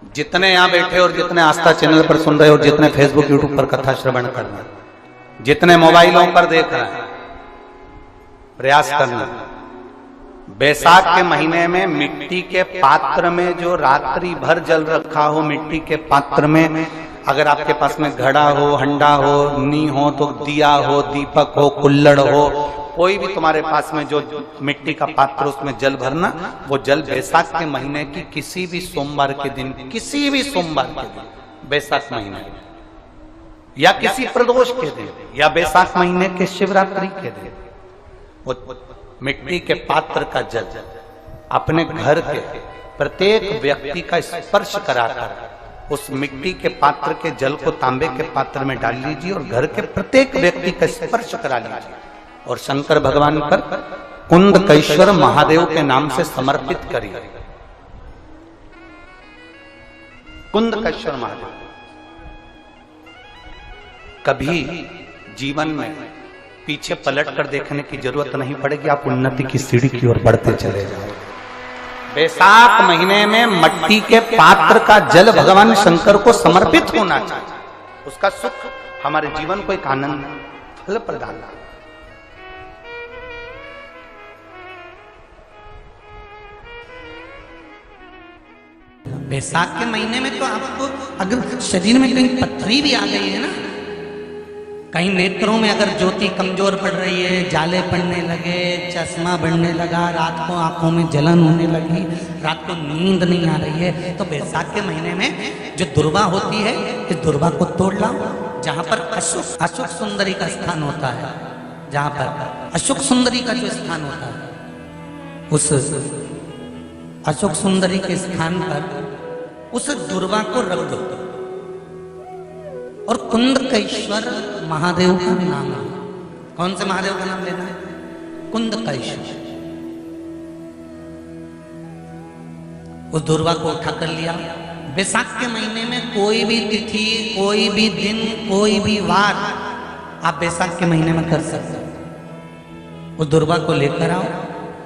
जितने यहाँ बैठे और जितने आस्था चैनल पर सुन रहे हो, जितने फेसबुक यूट्यूब पर कथा श्रवण कर रहे, जितने मोबाइलों पर देख रहे हैं, प्रयास करना। बैसाख के महीने में मिट्टी के पात्र में जो रात्रि भर जल रखा हो, मिट्टी के पात्र में अगर आपके पास में घड़ा हो, हंडा हो, नी हो, तो दिया हो, दीपक हो, कुल्लड़ हो, कोई भी तुम्हारे पास में जो मिट्टी का पात्र, उसमें जल भरना। वो जल बैसाख के महीने की किसी भी सोमवार के दिन, किसी भी सोमवार के दिन, बैसाख महीने या किसी प्रदोष के दिन या बैसाख महीने के शिवरात्रि के दिन, वो मिट्टी के पात्र का जल अपने घर के प्रत्येक व्यक्ति का स्पर्श कराकर उस मिट्टी के पात्र के जल को तांबे के पात्र में डाल लीजिए और घर के प्रत्येक व्यक्ति का स्पर्श करा लीजिए और शंकर भगवान पर कुंदकेश्वर महादेव के नाम से समर्पित करिए। कुंदकेश्वर महादेव। कभी जीवन में पीछे पलट कर देखने की जरूरत नहीं पड़ेगी, आप उन्नति की सीढ़ी की ओर बढ़ते चले जाओ। बैसाख महीने में मट्टी के पात्र का जल भगवान शंकर को समर्पित होना चाहिए। उसका सुख हमारे जीवन को एक आनंद फल प्रदान। बैसाख के महीने में तो आपको अगर शरीर में कहीं पथरी भी आ गई है ना, कहीं नेत्रों में अगर ज्योति कमजोर पड़ रही है, जाले पड़ने लगे, चश्मा बढ़ने लगा, रात को आंखों में जलन होने लगी, रात को नींद नहीं आ रही है, तो बैसाख के महीने में जो दुर्वा होती है, इस दुर्वा को तोड़ लाओ। जहाँ पर अशुक सुंदरी का स्थान होता है, जहाँ पर अशुक सुंदरी का जो स्थान होता है, उस अशोक सुंदरी के स्थान पर उस दुर्वा को रख दो और कुंदकेश्वर महादेव का नाम है। कौन से महादेव का नाम लेना है? कुंदकेश्वर। उस दुर्वा को उठा कर लिया। बैसाख के महीने में कोई भी तिथि, कोई भी दिन, कोई भी वार आप बैसाख के महीने में कर सकते हो। उस दुर्वा को लेकर आओ,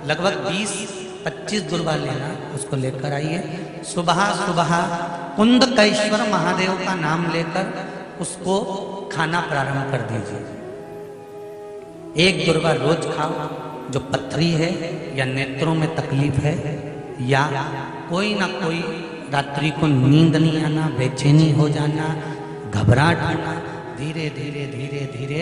लगभग 20-25 दुर्वा लेना, उसको लेकर आइए। सुबह सुबह कुंदकेश्वर महादेव का नाम लेकर उसको खाना प्रारंभ कर दीजिए। एक दुर्वा रोज खाओ। जो पथरी है या नेत्रों में तकलीफ है या कोई ना कोई रात्रि को नींद नहीं आना, बेचैनी हो जाना, घबराहट होना, धीरे धीरे धीरे धीरे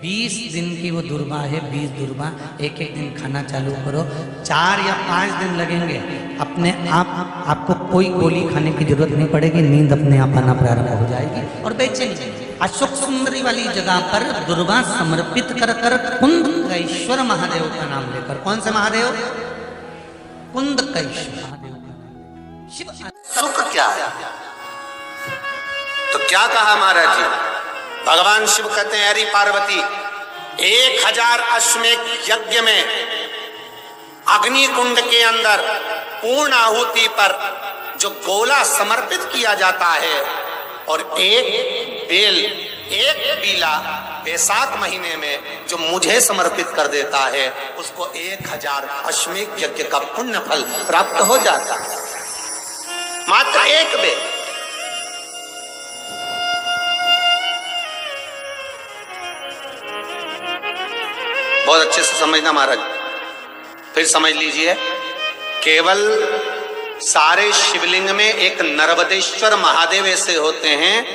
20 दिन की वो दुर्वा है, 20 दुर्वा एक एक दिन खाना चालू करो। 4 या 5 दिन लगेंगे, अपने आप आपको कोई गोली खाने की जरूरत नहीं पड़ेगी, नींद अपने आप आना प्रारंभ हो जाएगी और बेचैनी। अशोक सुंदरी वाली जगह पर दुर्वा समर्पित कर कर कुंदकेश्वर महादेव का नाम लेकर, कौन से महादेव? कुंदकेश्वर महादेव का नाम। शिव सुख क्या है? तो क्या कहा महाराज जी? भगवान शिव कहते हैं, अरे पार्वती, 1000 अश्वमेध यज्ञ में अग्नि कुंड के अंदर पूर्ण आहुति पर जो गोला समर्पित किया जाता है और एक बेल, एक बीला बैसाख महीने में जो मुझे समर्पित कर देता है, उसको 1000 अश्वमेध यज्ञ का पुण्य फल प्राप्त हो जाता है। मात्र एक बेल। बहुत अच्छे से समझना महाराज, फिर समझ लीजिए। केवल सारे शिवलिंग में एक नर्मदेश्वर महादेव ऐसे होते हैं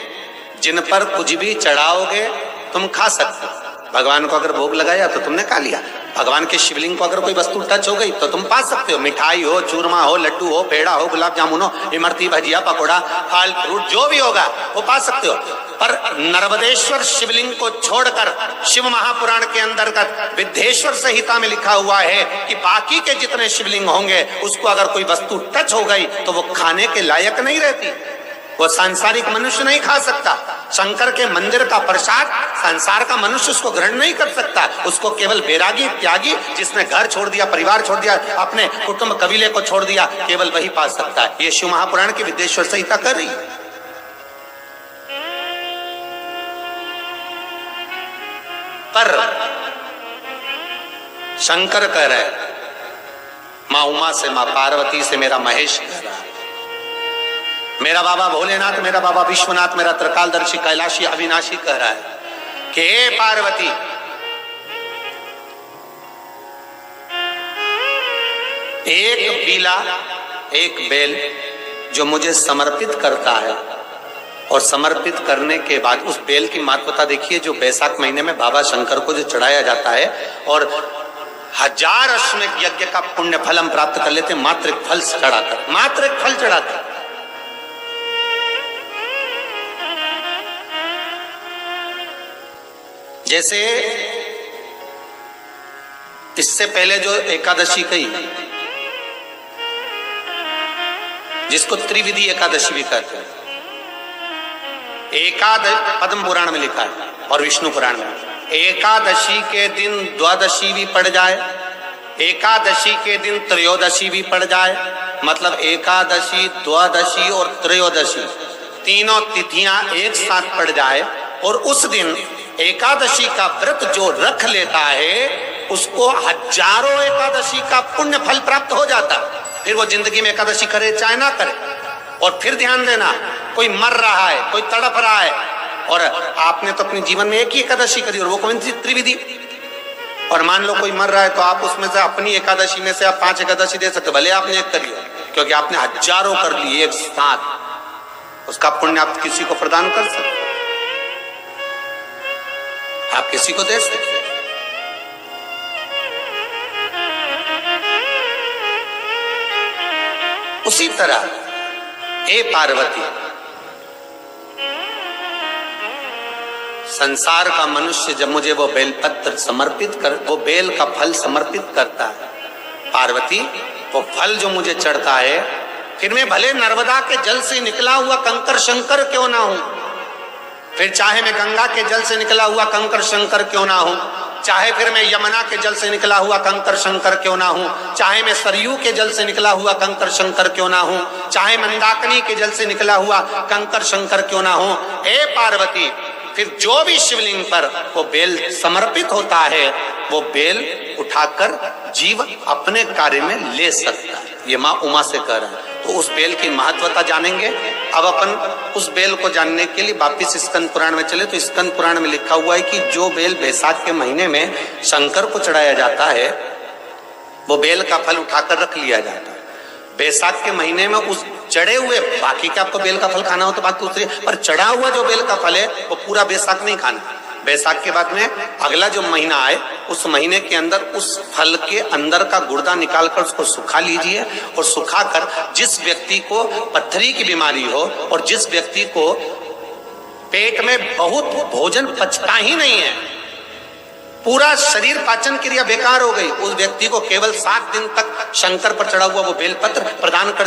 जिन पर कुछ भी चढ़ाओगे तुम खा सकते हो। भगवान को अगर भोग लगाया तो तुमने खा लिया। भगवान के शिवलिंग को अगर कोई वस्तु टच हो गई तो तुम पा सकते हो। मिठाई हो, चूरमा हो, लड्डू हो, पेड़ा हो, गुलाब जामुन हो, इमरती, भजिया, पकौड़ा, फल फ्रूट जो भी होगा वो पा सकते हो। पर नर्मदेश्वर शिवलिंग को छोड़कर शिव महापुराण के अंतर्गत विद्धेश्वर संहिता में लिखा हुआ है कि बाकी के जितने शिवलिंग होंगे उसको अगर कोई वस्तु टच हो गई तो वो खाने के लायक नहीं रहती, वो सांसारिक मनुष्य नहीं खा सकता। शंकर के मंदिर का प्रसाद संसार का मनुष्य उसको ग्रहण नहीं कर सकता। उसको केवल बैरागी, त्यागी, जिसने घर छोड़ दिया, परिवार छोड़ दिया, अपने कुटुंब कबीले को छोड़ दिया, केवल वही पा सकता है। ये शिव महापुराण की विद्धेश्वर संहिता कर रही है। पर शंकर कह रहे, मां उमा से, मां पार्वती से मेरा महेश कह रहा, मेरा बाबा भोलेनाथ, मेरा बाबा विश्वनाथ, मेरा त्रिकालदर्शी कैलाशी अविनाशी कह रहा है कि हे पार्वती, एक बीला, एक बेल जो मुझे समर्पित करता है, और समर्पित करने के बाद उस बेल की महत्वता देखिए, जो बैसाख महीने में बाबा शंकर को जो चढ़ाया जाता है, और 1000 अश्वमेध यज्ञ का पुण्य फल हम प्राप्त कर लेते हैं मात्र एक फल चढ़ाकर, मात्र एक फल चढ़ाकर। जैसे इससे पहले जो एकादशी कही, जिसको त्रिविधि एकादशी भी कहते हैं, पद्म पुराण में लिखा है और विष्णु पुराण में, एकादशी के दिन द्वादशी भी पड़ जाए, एकादशी के दिन त्रयोदशी भी पड़ जाए, मतलब एकादशी, द्वादशी और त्रयोदशी तीनों तिथियां एक साथ पड़ जाए, और उस दिन एकादशी का व्रत जो रख लेता है उसको 1000 एकादशी का पुण्य फल प्राप्त हो जाता। फिर वो जिंदगी में एकादशी करे चाहे ना करे। और फिर ध्यान देना, कोई मर रहा है, कोई तड़प रहा है, और आपने तो अपने जीवन में एक ही एकादशी करी, और वो कौन सी? त्रिविधि। और मान लो कोई मर रहा है तो आप उसमें से अपनी एकादशी में से आप 5 एकादशी दे सकते, भले आपने एक करी हो, क्योंकि आपने 1000 कर लिए एक साथ, उसका पुण्य आप किसी को प्रदान कर सकते, आप किसी को दे सकते। उसी तरह हे पार्वती, संसार का मनुष्य जब मुझे वो बेलपत्र समर्पित कर, वो बेल का फल समर्पित करता है, पार्वती वो फल जो मुझे चढ़ता है, फिर मैं भले नर्मदा के जल से निकला हुआ कंकर शंकर क्यों ना हूं, फिर चाहे मैं गंगा के जल से निकला हुआ कंकर शंकर क्यों ना हूं, चाहे फिर मैं यमुना के जल से निकला हुआ कंकर शंकर क्यों ना हूं, चाहे मैं सरयू के जल से निकला हुआ कंकर शंकर क्यों ना हूं, चाहे मंदाकिनी के जल से निकला हुआ कंकर शंकर क्यों ना हूं, हे पार्वती फिर जो भी शिवलिंग पर वो बेल समर्पित होता है, वो बेल उठाकर जीव अपने कार्य में ले सकता है। ये माँ उमा से कह रहा है। तो उस बेल की महत्वता जानेंगे। अब अपन उस बेल को जानने के लिए वापिस स्कंद पुराण में चले, तो स्कंद पुराण में लिखा हुआ है कि जो बेल बैसाख के महीने में शंकर को चढ़ाया जाता है, वो बेल का फल उठाकर रख लिया जाता है। बैसाख के महीने में उस चढ़े हुए, बाकी का आपको बेल का फल खाना हो तो बात दूसरी, पर चढ़ा हुआ जो बेल का फल है वो पूरा बैसाख नहीं खाना। बैसाख के बाद में अगला जो महीना आए, उस महीने के अंदर उस फल के अंदर का गुर्दा निकालकर उसको सुखा लीजिए, और सुखाकर जिस व्यक्ति को पथरी की बीमारी हो और जिस व्यक्ति को पेट में बहुत भोजन पचता ही नहीं है, पूरा शरीर पाचन क्रिया बेकार हो गई, उस व्यक्ति को केवल 7 दिन तक शंकर पर चढ़ा हुआ वो बेलपत्र प्रदान कर